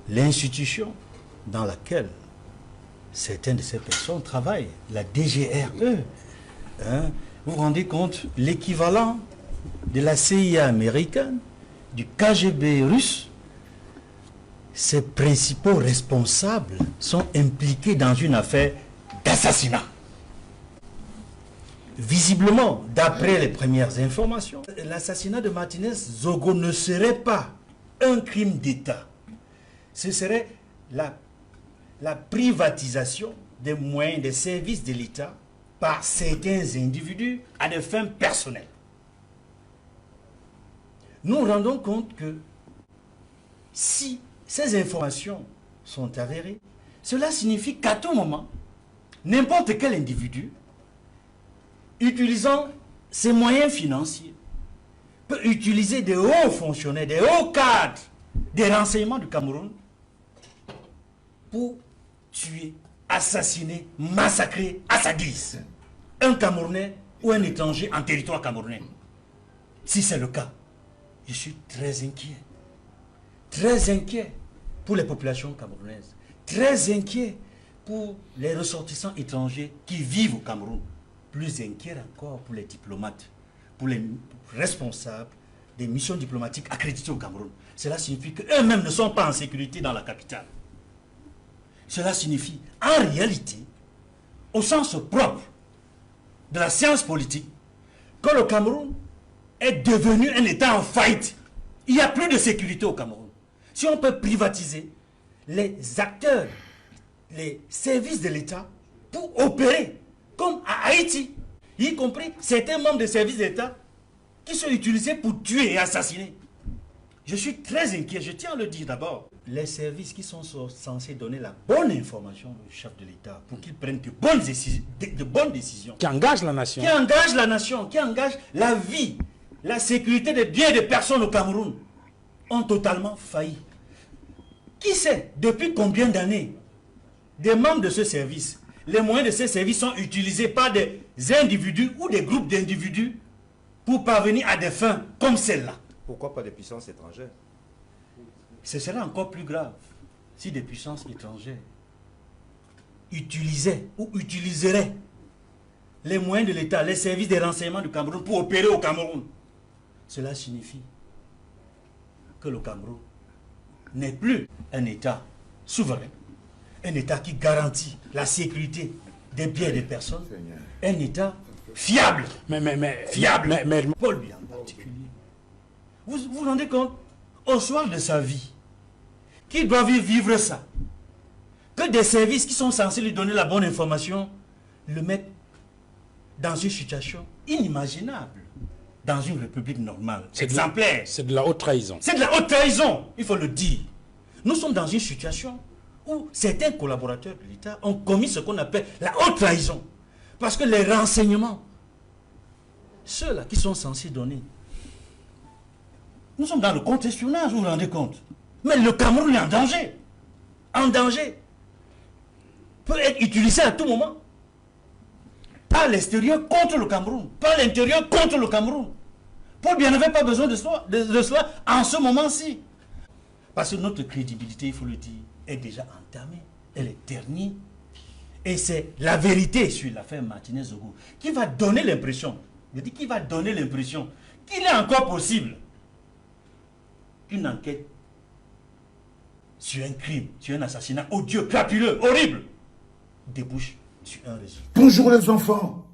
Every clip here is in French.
l'institution dans laquelle certaines de ces personnes travaillent, la DGRE. Hein, vous vous rendez compte, l'équivalent de la CIA américaine, du KGB russe, ses principaux responsables sont impliqués dans une affaire d'assassinat. Visiblement, d'après les premières informations, l'assassinat de Martinez Zogo ne serait pas un crime d'État. Ce serait la privatisation des moyens des services de l'État par certains individus à des fins personnelles. Nous nous rendons compte que si ces informations sont avérées, cela signifie qu'à tout moment, n'importe quel individu, utilisant ses moyens financiers, peut utiliser des hauts fonctionnaires, des hauts cadres des renseignements du Cameroun pour tuer, assassiner, massacrer à sa guise un Camerounais ou un étranger en territoire camerounais. Si c'est le cas, je suis très inquiet pour les populations camerounaises, très inquiet pour les ressortissants étrangers qui vivent au Cameroun, plus inquiet encore pour les diplomates, pour les responsables des missions diplomatiques accréditées au Cameroun. Cela signifie qu'eux-mêmes ne sont pas en sécurité dans la capitale. Cela signifie, en réalité, au sens propre de la science politique, que le Cameroun est devenu un État en faillite. Il n'y a plus de sécurité au Cameroun. Si on peut privatiser les acteurs, les services de l'État pour opérer, comme à Haïti, y compris certains membres des services d'État qui sont utilisés pour tuer et assassiner. Je suis très inquiet, je tiens à le dire d'abord. Les services qui sont censés donner la bonne information au chef de l'État pour qu'il prenne de bonnes décisions. Qui engagent la nation. Qui engagent la nation, qui engagent la vie, la sécurité des biens des personnes au Cameroun, ont totalement failli. Qui sait depuis combien d'années des membres de ce service, les moyens de ces services sont utilisés par des individus ou des groupes d'individus pour parvenir à des fins comme celle-là. Pourquoi pas des puissances étrangères? Ce serait encore plus grave si des puissances étrangères utilisaient ou utiliseraient les moyens de l'État, les services de renseignement du Cameroun pour opérer au Cameroun. Cela signifie que le Cameroun n'est plus un État souverain, un État qui garantit la sécurité des biens et des personnes, un État fiable. Fiable. Paul Biya en particulier. Vous vous rendez compte, au soir de sa vie, qu'il doit vivre ça, que des services qui sont censés lui donner la bonne information le mettent dans une situation inimaginable dans une république normale, exemplaire. C'est de la haute trahison. C'est de la haute trahison, il faut le dire. Nous sommes dans une situation où certains collaborateurs de l'État ont commis ce qu'on appelle la haute trahison. Parce que les renseignements, ceux-là qui sont censés donner, nous sommes dans le contre-espionnage, vous vous rendez compte. Mais le Cameroun est en danger. En danger. Peut être utilisé à tout moment. Par l'extérieur contre le Cameroun. Par l'intérieur contre le Cameroun. Paul Biya n'avait pas besoin de cela en ce moment-ci. Parce que notre crédibilité, il faut le dire, est déjà entamée. Elle est ternie. Et c'est la vérité sur l'affaire Martinez Zogo qui va donner l'impression, je dis qui va donner l'impression qu'il est encore possible qu'une enquête sur un crime, sur un assassinat odieux, crapuleux, horrible, débouche sur un résultat. Bonjour les enfants,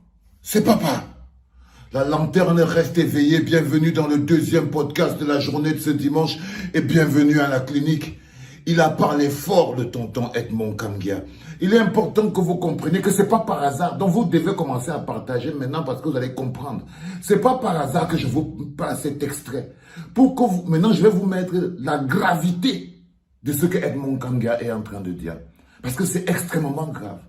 c'est papa. La lanterne reste éveillée. Bienvenue dans le deuxième podcast de la journée de ce dimanche et bienvenue à la clinique. Il a parlé fort de tonton Edmond Kamgia. Il est important que vous compreniez que c'est pas par hasard. Donc vous devez commencer à partager maintenant parce que vous allez comprendre. C'est pas par hasard que je vous passe cet extrait. Pour que vous, maintenant je vais vous mettre la gravité de ce que Edmond Kamgia est en train de dire. Parce que c'est extrêmement grave.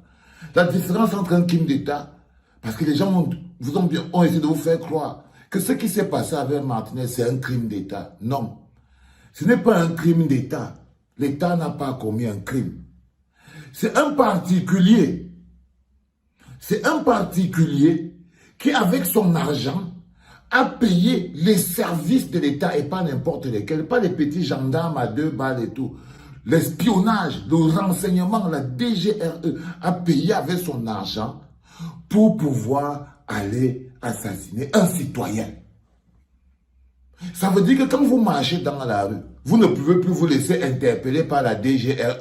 La différence entre un crime d'État, parce que les gens ont essayé de vous faire croire que ce qui s'est passé avec Martinez, c'est un crime d'État. Non. Ce n'est pas un crime d'État. L'État n'a pas commis un crime. C'est un particulier. C'est un particulier qui, avec son argent, a payé les services de l'État et pas n'importe lesquels, pas les petits gendarmes à 2 balles et tout. l'espionnage, le renseignement, la DGRE a payé avec son argent pour pouvoir aller assassiner un citoyen. Ça veut dire que quand vous marchez dans la rue, vous ne pouvez plus vous laisser interpeller par la DGRE.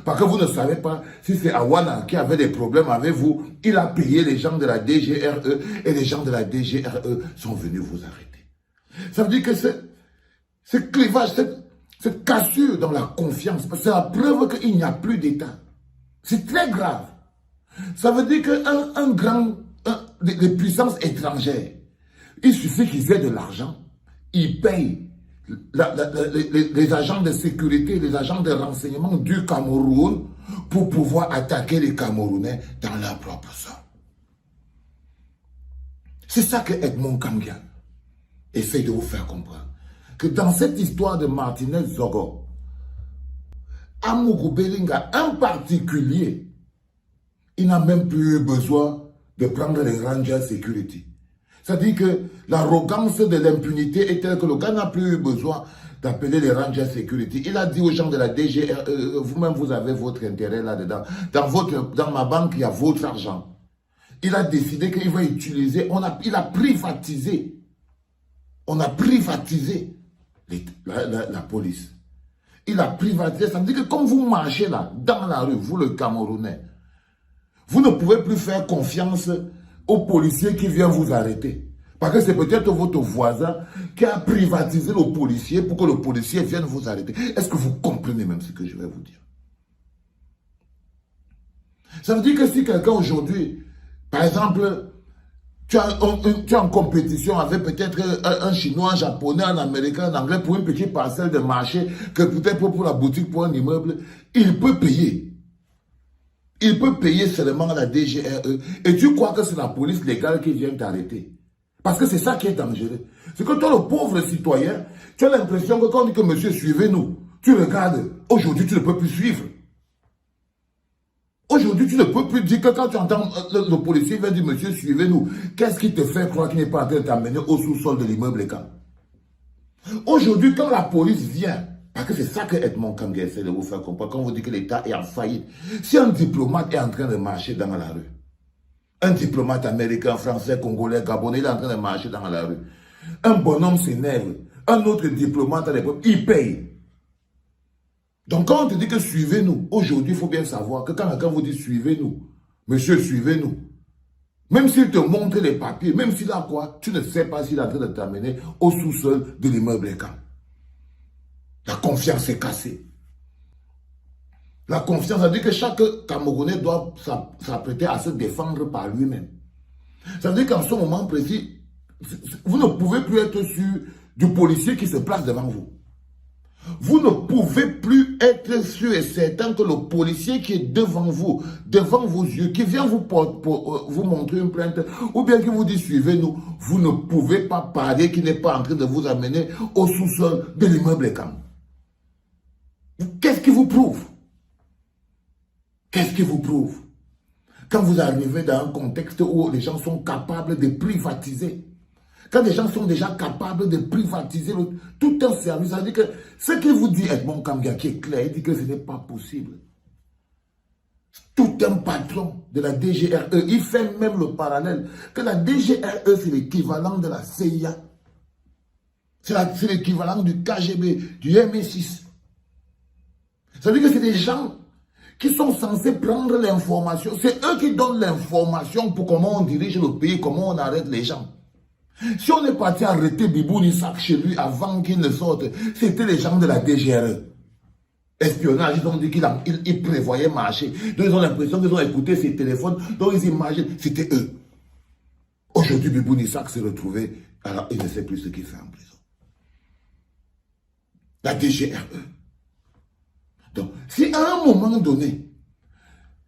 Parce que vous ne savez pas si c'est Awana qui avait des problèmes avec vous. Il a payé les gens de la DGRE et les gens de la DGRE sont venus vous arrêter. Ça veut dire que ce clivage, cette cassure dans la confiance, c'est la preuve qu'il n'y a plus d'État. C'est très grave. Ça veut dire que des puissances étrangères, il suffit qu'ils aient de l'argent, ils payent les agents de sécurité, les agents de renseignement du Cameroun pour pouvoir attaquer les Camerounais dans leur propre sol. C'est ça que Edmond Kamgia essaie de vous faire comprendre. Que dans cette histoire de Martinez Zogo, Amougou Belinga en particulier, il n'a même plus eu besoin de prendre les Rangers Security. C'est-à-dire que l'arrogance de l'impunité est telle que le gars n'a plus eu besoin d'appeler les Rangers Security. Il a dit aux gens de la DGR, vous-même vous avez votre intérêt là-dedans. Dans ma banque, il y a votre argent. Il a décidé qu'il va utiliser, il a privatisé. On a privatisé la police. Il a privatisé. Ça veut dire que quand vous marchez là, dans la rue, vous le Camerounais, vous ne pouvez plus faire confiance aux policiers qui viennent vous arrêter. Parce que c'est peut-être votre voisin qui a privatisé le policier pour que le policier vienne vous arrêter. Est-ce que vous comprenez même ce que je vais vous dire? Ça veut dire que si quelqu'un aujourd'hui, par exemple, tu es en compétition avec peut-être un Chinois, un Japonais, un Américain, un Anglais pour une petite parcelle de marché, que peut-être pour la boutique, pour un immeuble, il peut payer. Il peut payer seulement la DGRE. Et tu crois que c'est la police légale qui vient t'arrêter. Parce que c'est ça qui est dangereux. C'est que toi, le pauvre citoyen, tu as l'impression que quand on dit que monsieur, suivez-nous, tu regardes, aujourd'hui, tu ne peux plus suivre. Aujourd'hui, tu ne peux plus dire que quand tu entends le policier vient dire, monsieur, suivez-nous, qu'est-ce qui te fait croire qu'il n'est pas en train de t'amener au sous-sol de l'immeuble quand? Aujourd'hui, quand la police vient, parce que c'est ça que Edmond Kamgia essaie de vous faire comprendre, quand on vous dit que l'État est en faillite, si un diplomate est en train de marcher dans la rue, un diplomate américain, français, congolais, gabonais, il est en train de marcher dans la rue, un bonhomme s'énerve, un autre diplomate à l'époque, il paye. Donc quand on te dit que suivez-nous, aujourd'hui il faut bien savoir que quand quelqu'un vous dit suivez-nous, monsieur suivez-nous, même s'il te montre les papiers, même s'il a quoi, tu ne sais pas s'il est en train de t'amener au sous-sol de l'immeuble quand. La confiance est cassée. La confiance, ça veut dire que chaque Camerounais doit s'apprêter à se défendre par lui-même. Ça veut dire qu'en ce moment précis, vous ne pouvez plus être sûr du policier qui se place devant vous. Vous ne pouvez plus être sûr et certain que le policier qui est devant vous, devant vos yeux, qui vient vous montrer une plainte, ou bien qui vous dit suivez-nous, vous ne pouvez pas parler qu'il n'est pas en train de vous amener au sous-sol de l'immeuble Camp. Qu'est-ce qui vous prouve? Qu'est-ce qui vous prouve? Quand vous arrivez dans un contexte où les gens sont capables de privatiser, quand les gens sont déjà capables de privatiser tout un service, ça veut dire que ce qu'il vous dit Edmond Kamgia qui est clair, il dit que ce n'est pas possible. Tout un patron de la DGRE, il fait même le parallèle que la DGRE c'est l'équivalent de la CIA. C'est l'équivalent du KGB, du MI6. Ça veut dire que c'est des gens qui sont censés prendre l'information. C'est eux qui donnent l'information pour comment on dirige le pays, comment on arrête les gens. Si on est parti arrêter Bibou Nissak chez lui avant qu'il ne sorte, c'était les gens de la DGRE. Espionnage, ils ont dit qu'ils prévoyaient marcher. Donc ils ont l'impression qu'ils ont écouté ses téléphones, donc ils imaginent, c'était eux. Aujourd'hui, Bibou Nissak s'est retrouvé, alors il ne sait plus ce qu'il fait en prison. La DGRE. Donc, si à un moment donné,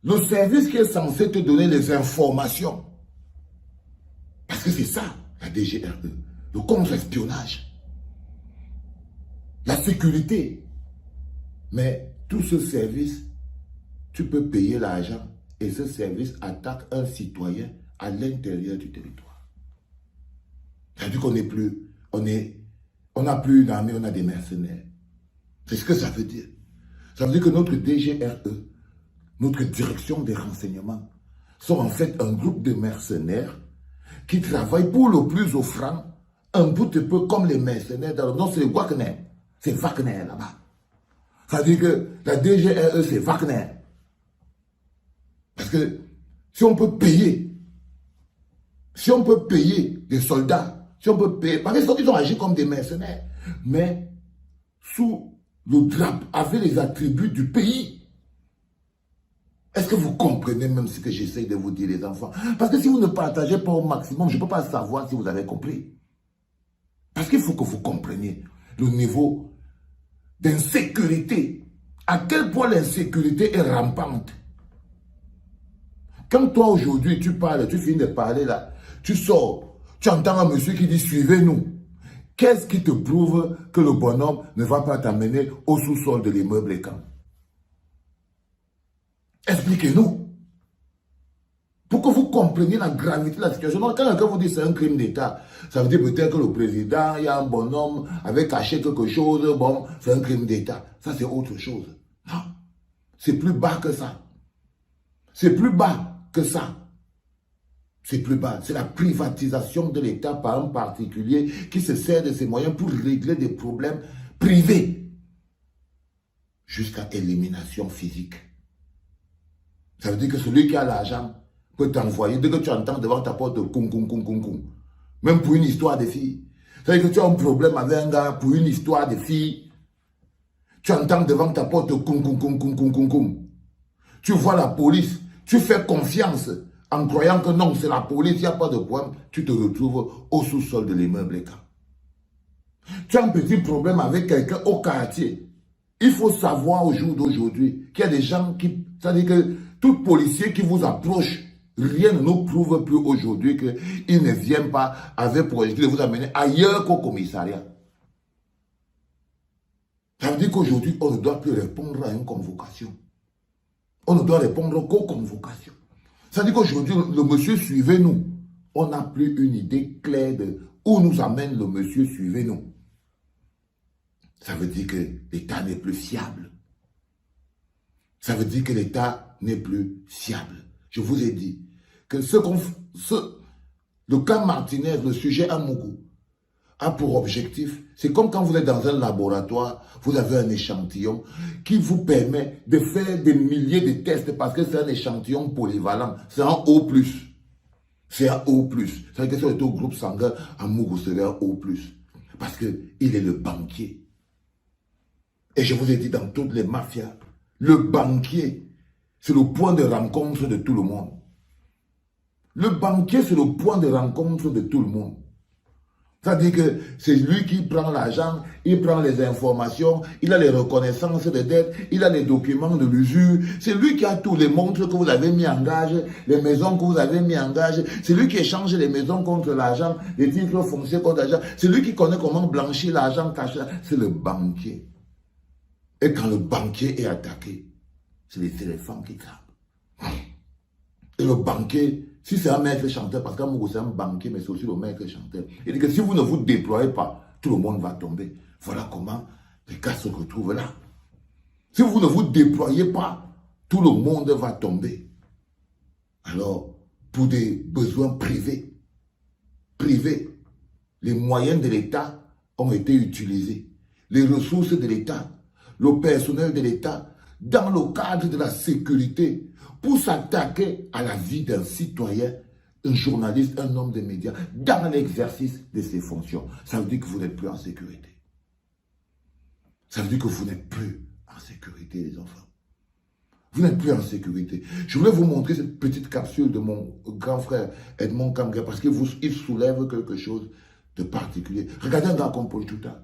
le service qui est censé te donner les informations, parce que c'est ça, la DGRE, le contre-espionnage, la sécurité, mais tout ce service, tu peux payer l'argent et ce service attaque un citoyen à l'intérieur du territoire. C'est-à-dire qu'on n'est plus, on n'a plus une armée, on a des mercenaires. C'est ce que ça veut dire. Ça veut dire que notre DGRE, notre direction des renseignements, sont en fait un groupe de mercenaires qui travaillent pour le plus offrant, un bout de peu comme les mercenaires dans le nom, c'est Wagner. C'est Wagner là-bas. Ça veut dire que la DGRE, c'est Wagner. Parce que si on peut payer des soldats, si on peut payer, parce qu'ils ont agi comme des mercenaires, mais sous le drapeau, avec les attributs du pays. Est-ce que vous comprenez même ce que j'essaye de vous dire, les enfants? Parce que si vous ne partagez pas au maximum, je ne peux pas savoir si vous avez compris. Parce qu'il faut que vous compreniez le niveau d'insécurité. À quel point l'insécurité est rampante. Quand toi aujourd'hui tu parles, tu finis de parler là, tu sors, tu entends un monsieur qui dit suivez-nous. Qu'est-ce qui te prouve que le bonhomme ne va pas t'amener au sous-sol de l'immeuble Camp? Expliquez-nous. Pour que vous compreniez la gravité de la situation. Donc, quand quelqu'un vous dit c'est un crime d'État, ça veut dire peut-être que le président, il y a un bonhomme avait caché quelque chose, bon, c'est un crime d'État. Ça, c'est autre chose. Non. C'est plus bas que ça. C'est plus bas que ça. C'est plus bas. C'est la privatisation de l'État par un particulier qui se sert de ses moyens pour régler des problèmes privés jusqu'à élimination physique. Ça veut dire que celui qui a l'argent peut t'envoyer, dès que tu entends devant ta porte, koum, koum, koum, koum, koum. Même pour une histoire de fille. Ça veut dire que tu as un problème avec un gars pour une histoire de fille. Tu entends devant ta porte, koum, koum, koum, koum, koum, koum, koum. Tu vois la police, tu fais confiance en croyant que non, c'est la police, il n'y a pas de problème. Tu te retrouves au sous-sol de l'immeuble. Tu as un petit problème avec quelqu'un au quartier. Il faut savoir au jour d'aujourd'hui qu'il y a des gens qui... C'est-à-dire que tout policier qui vous approche, rien ne nous prouve plus aujourd'hui qu'il ne vient pas avec pour objectif de vous amener ailleurs qu'au commissariat. Ça veut dire qu'aujourd'hui, on ne doit plus répondre à une convocation. On ne doit répondre qu'aux convocations. Ça veut dire qu'aujourd'hui, le monsieur suivez-nous. On n'a plus une idée claire de où nous amène le monsieur suivez-nous. Ça veut dire que l'État n'est plus fiable. Ça veut dire que l'État n'est plus fiable. Je vous ai dit que le cas Martinez, le sujet Amougou, a pour objectif, c'est comme quand vous êtes dans un laboratoire, vous avez un échantillon qui vous permet de faire des milliers de tests parce que c'est un échantillon polyvalent. C'est un O+. C'est un O+. Ça veut dire que si on est au groupe sanguin, Amougou serait un O+. Parce qu'il est le banquier. Et je vous ai dit dans toutes les mafias, le banquier, c'est le point de rencontre de tout le monde. Le banquier, c'est le point de rencontre de tout le monde. C'est-à-dire que c'est lui qui prend l'argent, il prend les informations, il a les reconnaissances de dettes, il a les documents de l'usure. C'est lui qui a tous les montres que vous avez mis en gage, les maisons que vous avez mis en gage. C'est lui qui échange les maisons contre l'argent, les titres fonciers contre l'argent. C'est lui qui connaît comment blanchir l'argent caché. C'est le banquier. Et quand le banquier est attaqué, c'est les éléphants qui crament. Et le banquier, si c'est un maître chanteur, parce qu'Amougou c'est un banquier, mais c'est aussi le maître chanteur. Il dit que si vous ne vous déployez pas, tout le monde va tomber. Voilà comment les cas se retrouvent là. Si vous ne vous déployez pas, tout le monde va tomber. Alors, pour des besoins privés, les moyens de l'État ont été utilisés. Les ressources de l'État, le personnel de l'État, dans le cadre de la sécurité, pour s'attaquer à la vie d'un citoyen, un journaliste, un homme de médias, dans l'exercice de ses fonctions. Ça veut dire que vous n'êtes plus en sécurité. Ça veut dire que vous n'êtes plus en sécurité, les enfants. Vous n'êtes plus en sécurité. Je voulais vous montrer cette petite capsule de mon grand frère Edmond Kamga, parce qu'il soulève quelque chose de particulier. Regardez un gars comme Paul Chouta.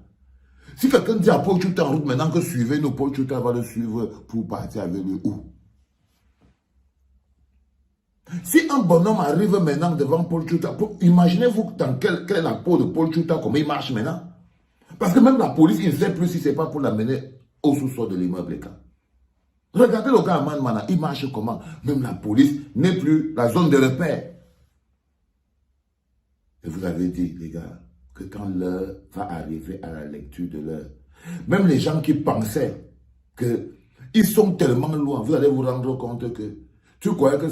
Si quelqu'un dit à Paul Chouta en route maintenant que suivez-nous, Paul Chouta va le suivre pour partir avec lui où? Si un bonhomme arrive maintenant devant Paul Chouta, imaginez-vous dans quelle est la peau de Paul Chouta, comment il marche maintenant. Parce que même la police, il ne sait plus si ce n'est pas pour l'amener au sous-sol de l'immeuble. Regardez le gars à Manmana, il marche comment? Même la police n'est plus la zone de repère. Et vous avez dit, les gars, que quand l'heure va arriver à la lecture de l'heure, même les gens qui pensaient que Ils sont tellement loin, vous allez vous rendre compte que tu croyais que